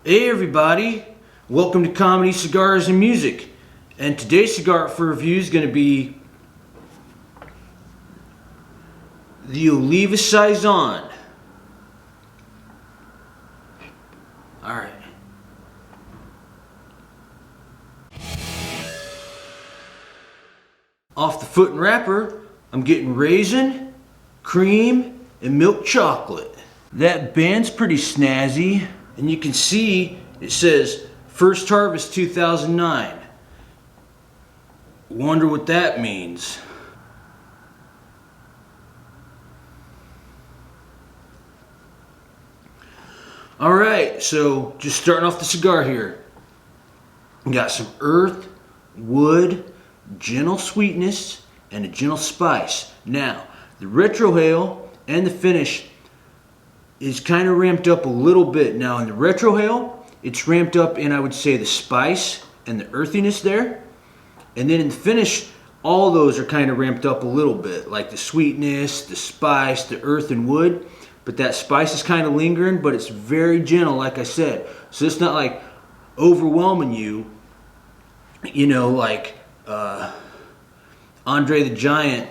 Hey everybody, welcome to Comedy, Cigars, and Music. And today's cigar for review is going to be the Oliva Saison. Alright. Off the foot and wrapper, I'm getting raisin, cream, and milk chocolate. That band's pretty snazzy. And you can see it says First Harvest 2009. Wonder what that means. Alright, so just starting off the cigar here. We got some earth, wood, gentle sweetness, and a gentle spice. Now, the Retrohale and the finish is kind of ramped up a little bit. Now in the Retrohale, it's ramped up in, I would say, the spice and the earthiness there. And then in the finish, all those are kind of ramped up a little bit, like the sweetness, the spice, the earth and wood. But that spice is kind of lingering, but it's very gentle, like I said. So it's not like overwhelming you, you know, like Andre the Giant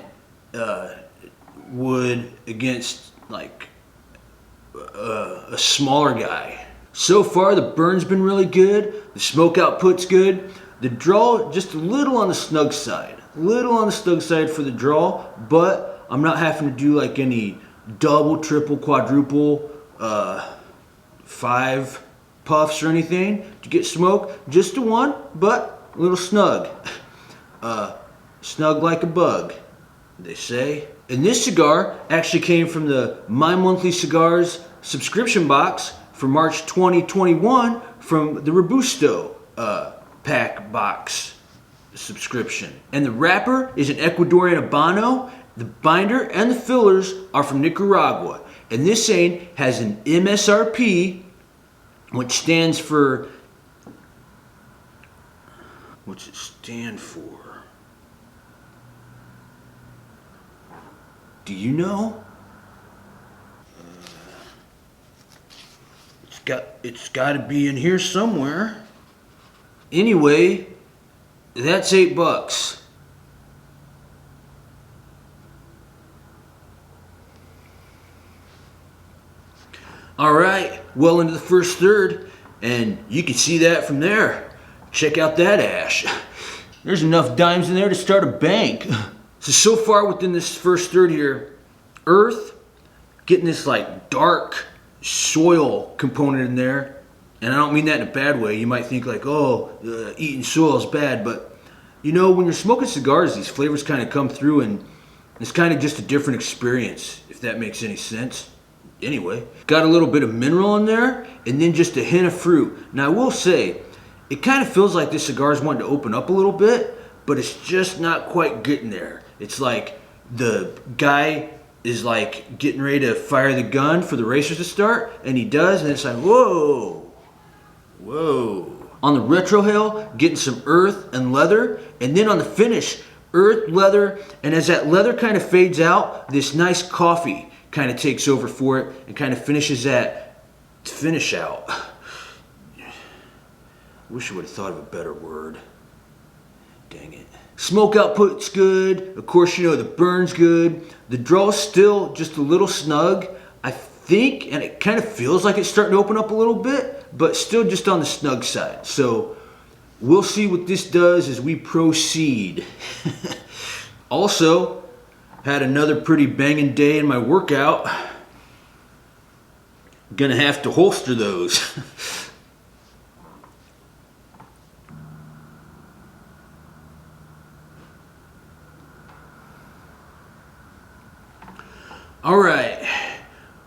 would against like a smaller guy. So far the burn's been really good, the smoke output's good, the draw just a little on the snug side. A little on the snug side for the draw, but I'm not having to do like any double, triple, quadruple 5 puffs or anything to get smoke. Just the one, but a little snug. Snug like a bug, they say. And this cigar actually came from the My Monthly Cigars subscription box for March 2021 from the Robusto pack box subscription. And the wrapper is an Ecuadorian Habano. The binder and the fillers are from Nicaragua. And this thing has an MSRP, which stands for, what's it stand for? Do you know? It's got to be in here somewhere. Anyway, that's $8. All right, well into the first third, and you can see that from there. Check out that ash. There's enough dimes in there to start a bank. So far within this first third here, earth, getting this like dark soil component in there. And I don't mean that in a bad way. You might think like, oh, eating soil is bad. But, you know, when you're smoking cigars, these flavors kind of come through and it's kind of just a different experience, if that makes any sense. Anyway, got a little bit of mineral in there and then just a hint of fruit. Now, I will say, it kind of feels like this cigar is wanting to open up a little bit, but it's just not quite getting there. It's like the guy is like getting ready to fire the gun for the racers to start, and he does, and it's like, whoa, whoa. On the Retrohale, getting some earth and leather, and then on the finish, earth, leather, and as that leather kind of fades out, this nice coffee kind of takes over for it and kind of finishes that finish out. Wish I would have thought of a better word. Dang it. Smoke output's good. Of course, you know, the burn's good. The draw's still just a little snug, I think, and it kind of feels like it's starting to open up a little bit, but still just on the snug side. So we'll see what this does as we proceed. Also, had another pretty banging day in my workout. Gonna have to holster those. All right,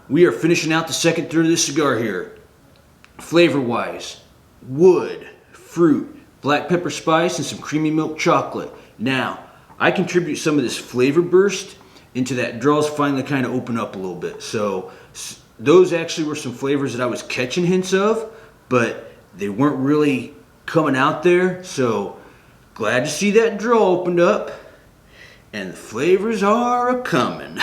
we are finishing out the second third of this cigar here. Flavor-wise, wood, fruit, black pepper spice, and some creamy milk chocolate. Now, I contribute some of this flavor burst into that draws finally kind of open up a little bit. So those actually were some flavors that I was catching hints of, but they weren't really coming out there. So glad to see that draw opened up, and the flavors are a-coming.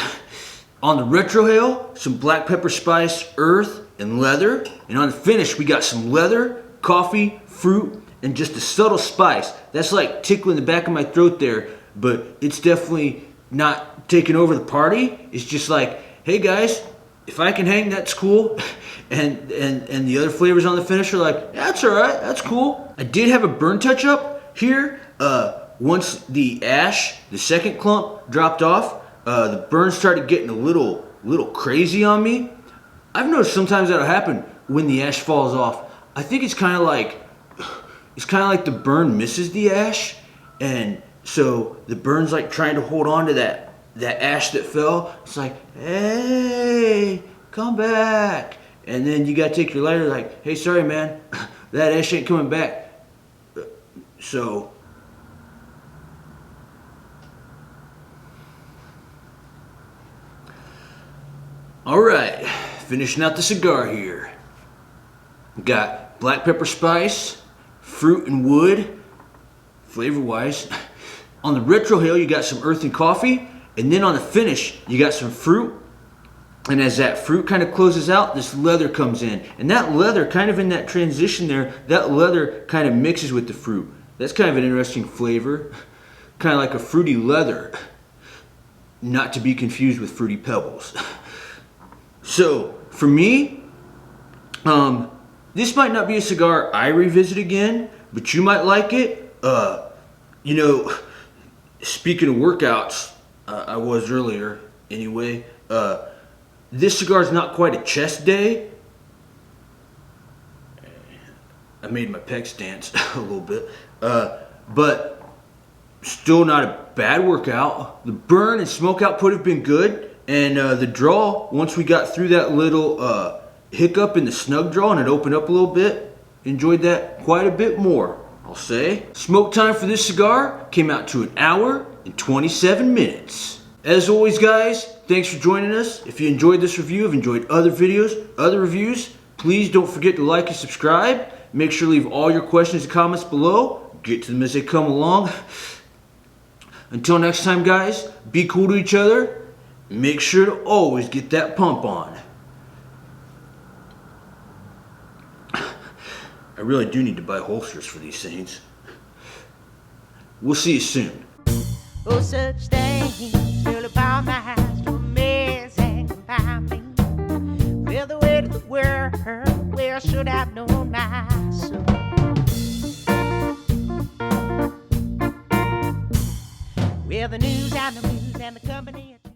On the Retrohale, some black pepper spice, earth, and leather. And on the finish, we got some leather, coffee, fruit, and just a subtle spice. That's like tickling the back of my throat there, but it's definitely not taking over the party. It's just like, hey guys, if I can hang, that's cool. And the other flavors on the finish are like, yeah, that's all right, that's cool. I did have a burn touch up here. Once the ash, the second clump, dropped off, the burn started getting a little crazy on me. I've noticed sometimes that'll happen when the ash falls off. I think it's kind of like the burn misses the ash, and so the burn's like trying to hold on to that ash that fell. It's like, hey, come back. And then you gotta take your lighter like, hey, sorry man, that ash ain't coming back. So, all right, finishing out the cigar here. We got black pepper spice, fruit and wood, flavor-wise. On the Retrohale, you got some earth and coffee, and then on the finish, you got some fruit. And as that fruit kind of closes out, this leather comes in. And that leather, kind of in that transition there, that leather kind of mixes with the fruit. That's kind of an interesting flavor. Kind of like a fruity leather. Not to be confused with Fruity Pebbles. So, for me, this might not be a cigar I revisit again, but you might like it. You know, speaking of workouts, I was earlier anyway, this cigar is not quite a chest day. I made my pecs dance a little bit, but still not a bad workout. The burn and smoke output have been good, and the draw, once we got through that little hiccup in the snug draw and it opened up a little bit, enjoyed that quite a bit more, I'll say. Smoke time for this cigar came out to 1 hour and 27 minutes. As always, guys, thanks for joining us. If you enjoyed this review, have enjoyed other videos, other reviews, please don't forget to like and subscribe. Make sure to leave all your questions and comments below. Get to them as they come along. Until next time, guys, be cool to each other. Make sure to always get that pump on. I really do need to buy holsters for these things. We'll see you soon. Oh, such things really bound my eyes to amaze and confound me. Well, the way to the world, where I should have known myself. Well, the news and the company.